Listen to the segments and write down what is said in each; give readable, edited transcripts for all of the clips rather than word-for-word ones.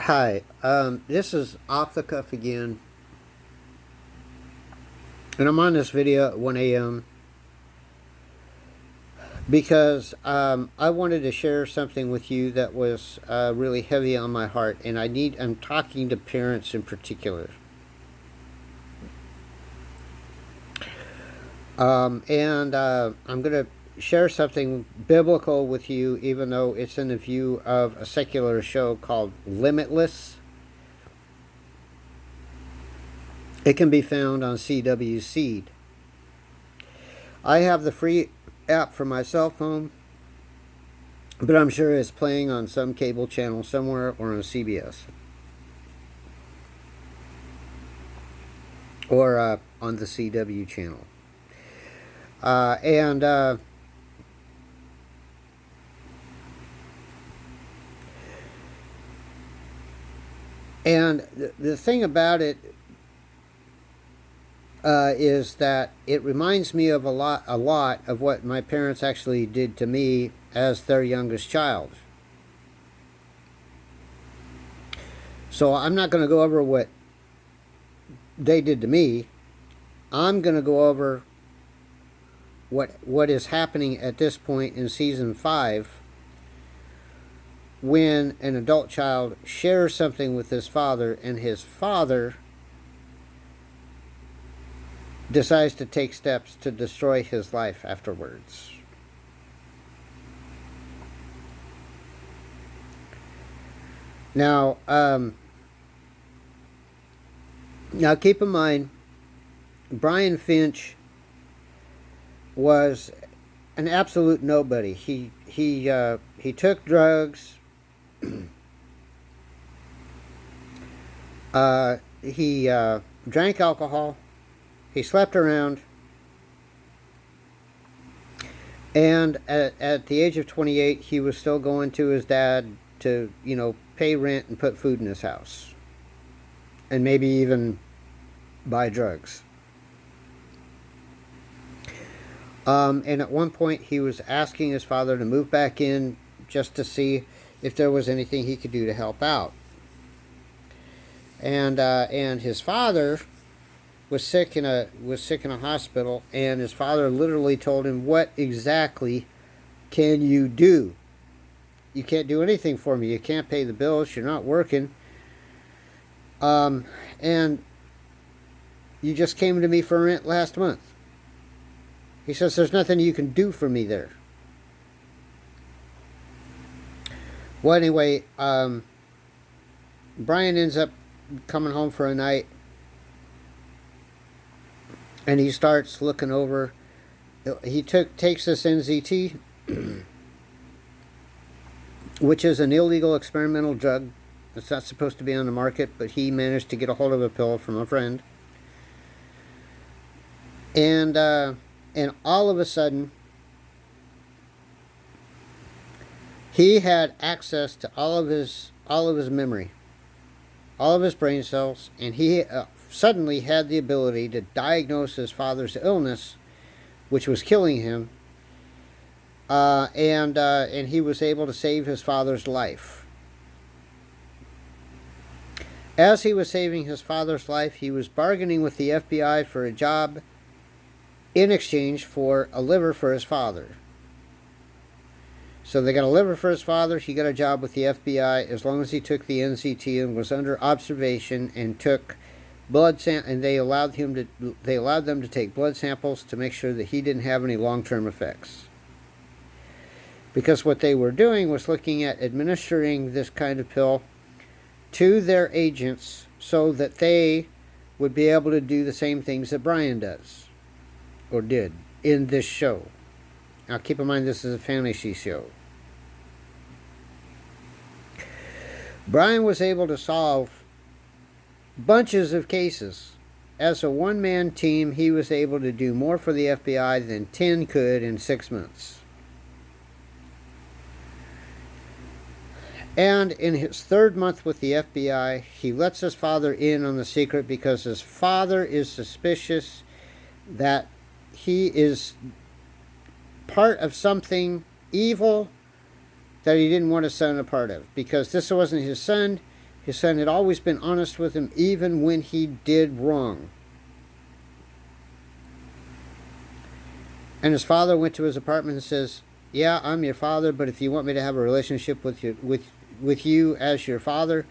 Hi, this is Off the Cuff again, and I'm on this video at 1 a.m. because I wanted to share something with you that was really heavy on my heart, and I'm talking to parents in particular. I'm going to share something biblical with you, even though it's in the view of a secular show called Limitless. It can be found on CW Seed. I have the free app for my cell phone, but I'm sure it's playing on some cable channel somewhere or on CBS or on the CW channel. Uh, and uh, and the thing about it is that it reminds me of a lot of what my parents actually did to me as their youngest child. So I'm not going to go over what they did to me. I'm going to go over what is happening at this point in season 5 when an adult child shares something with his father and his father decides to take steps to destroy his life afterwards. Now keep in mind, Brian Finch was an absolute nobody. He took drugs. He drank alcohol. He slept around. And at the age of 28, he was still going to his dad to, pay rent and put food in his house. And maybe even buy drugs. And at one point, he was asking his father to move back in just to see if there was anything he could do to help out. And his father was sick in a hospital, and his father literally told him, "What exactly can you do? You can't do anything for me. You can't pay the bills. You're not working. And you just came to me for rent last month." He says, "There's nothing you can do for me there." Well, anyway, Brian ends up coming home for a night, and he starts looking over. He takes this NZT, which is an illegal experimental drug. It's not supposed to be on the market, but he managed to get a hold of a pill from a friend. And all of a sudden, he had access to all of his memory, all of his brain cells, and he suddenly had the ability to diagnose his father's illness, which was killing him, and he was able to save his father's life. As he was saving his father's life, he was bargaining with the FBI for a job in exchange for a liver for his father. So they got a liver for his father. He got a job with the FBI as long as he took the NZT and was under observation and took blood and they allowed them to take blood samples to make sure that he didn't have any long-term effects. Because what they were doing was looking at administering this kind of pill to their agents so that they would be able to do the same things that Brian does, or did, in this show. Now keep in mind, this is a fantasy show. Brian was able to solve bunches of cases. As a one-man team, he was able to do more for the FBI than 10 could in 6 months. And in his 3rd month with the FBI, he lets his father in on the secret because his father is suspicious that he is part of something evil that he didn't want his son a part of. Because this wasn't his son, His son had always been honest with him, even when he did wrong. And his father went to his apartment and says, "Yeah, I'm your father, but if you want me to have a relationship with you as your father,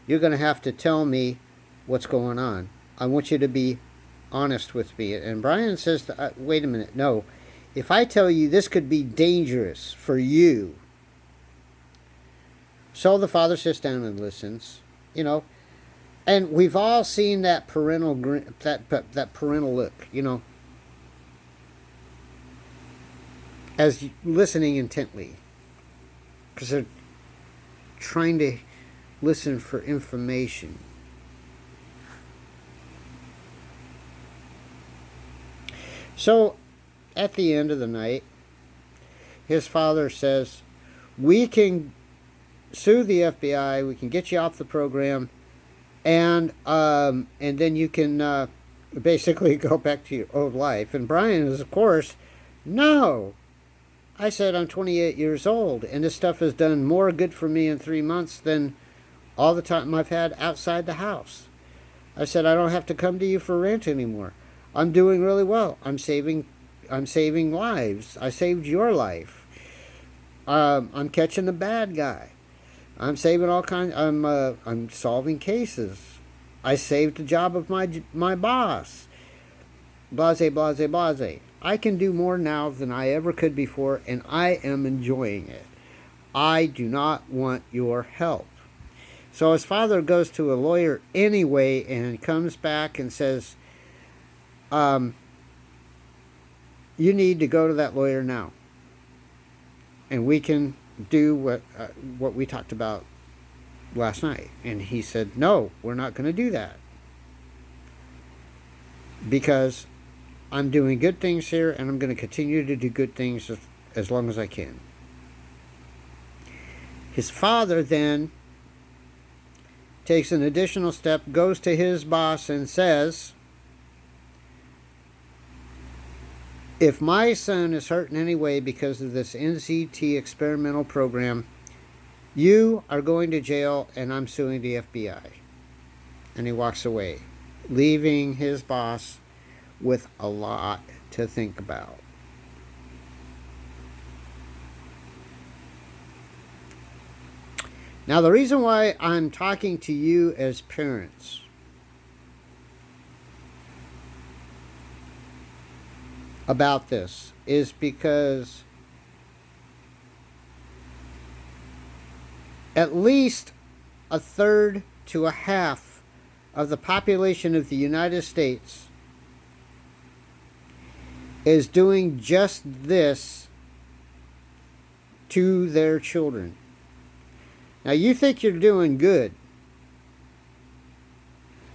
you're going to have to tell me what's going on. I want you to be honest with me." And Brian says, "Wait a minute, no. If I tell you this could be dangerous for you." So the father sits down and listens, and we've all seen that parental that parental look, as listening intently, because they're trying to listen for information. So at the end of the night, his father says, "We can sue the FBI, we can get you off the program, and then you can basically go back to your old life." And Brian is, of course, "No. I said I'm 28 years old, and this stuff has done more good for me in 3 months than all the time I've had outside the house. I said I don't have to come to you for rent anymore. I'm doing really well. I'm saving lives. I saved your life. I'm catching the bad guy. I'm saving all kinds. I'm solving cases. I saved the job of my boss. Blase, blase, blase. I can do more now than I ever could before, and I am enjoying it. I do not want your help." So his father goes to a lawyer anyway and comes back and says, "You need to go to that lawyer now, and we can do what we talked about last night." And he said, "No, we're not going to do that, because I'm doing good things here, and I'm going to continue to do good things as long as I can." His father then takes an additional step, goes to his boss and says, "If my son is hurt in any way because of this NCT experimental program, you are going to jail, and I'm suing the FBI." And he walks away, leaving his boss with a lot to think about. Now, the reason why I'm talking to you as parents about this is because at least a third to a half of the population of the United States is doing just this to their children. Now, you think you're doing good,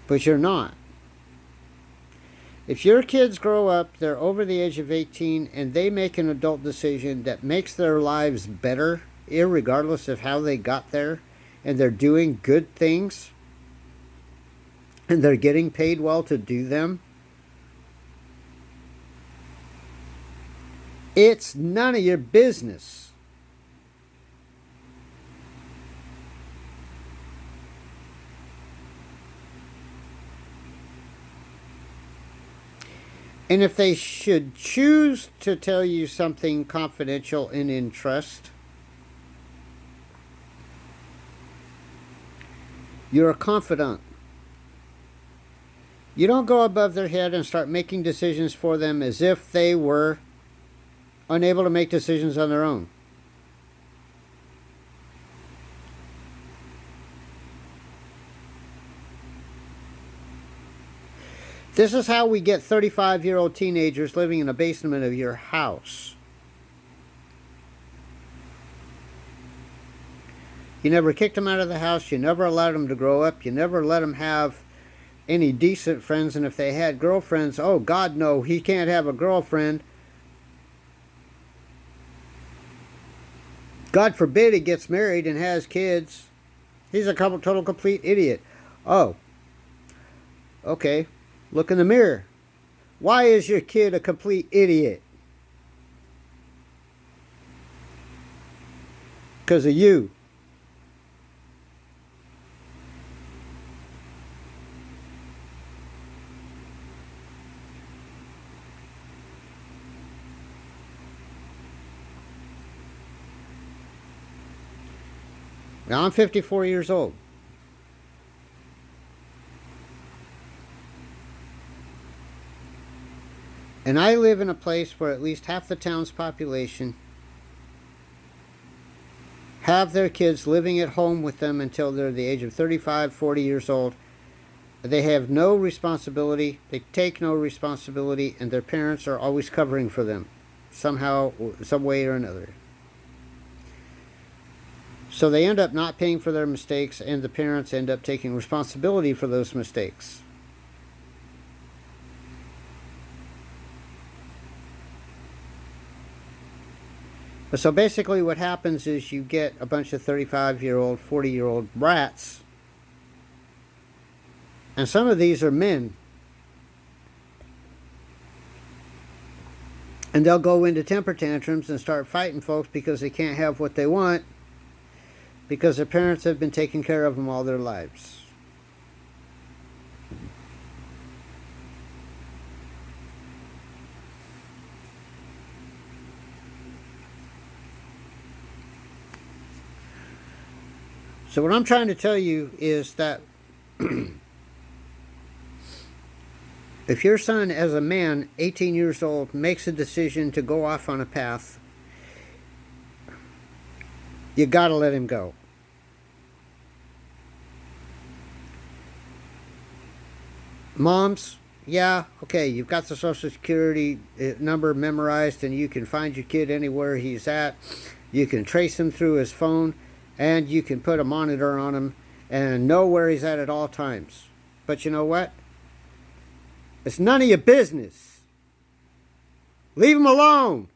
but you're not. If your kids grow up, they're over the age of 18, and they make an adult decision that makes their lives better, irregardless of how they got there, and they're doing good things, and they're getting paid well to do them, it's none of your business. And if they should choose to tell you something confidential and in trust, you're a confidant. You don't go above their head and start making decisions for them as if they were unable to make decisions on their own. This is how we get 35-year-old teenagers living in the basement of your house. You never kicked them out of the house. You never allowed them to grow up. You never let them have any decent friends. And if they had girlfriends, oh, God, no, he can't have a girlfriend. God forbid he gets married and has kids. He's a total complete idiot. Oh, okay. Look in the mirror. Why is your kid a complete idiot? Because of you. Now, I'm 54 years old. And I live in a place where at least half the town's population have their kids living at home with them until they're the age of 35, 40 years old. They have no responsibility, they take no responsibility, and their parents are always covering for them, somehow, some way or another. So they end up not paying for their mistakes, and the parents end up taking responsibility for those mistakes. So basically what happens is you get a bunch of 35-year-old, 40-year-old brats, and some of these are men, and they'll go into temper tantrums and start fighting folks because they can't have what they want because their parents have been taking care of them all their lives. So what I'm trying to tell you is that if your son, as a man, 18 years old, makes a decision to go off on a path, you gotta let him go. Moms, yeah, okay, you've got the Social Security number memorized and you can find your kid anywhere he's at. You can trace him through his phone and you can put a monitor on him and know where he's at all times. But you know what? It's none of your business. Leave him alone.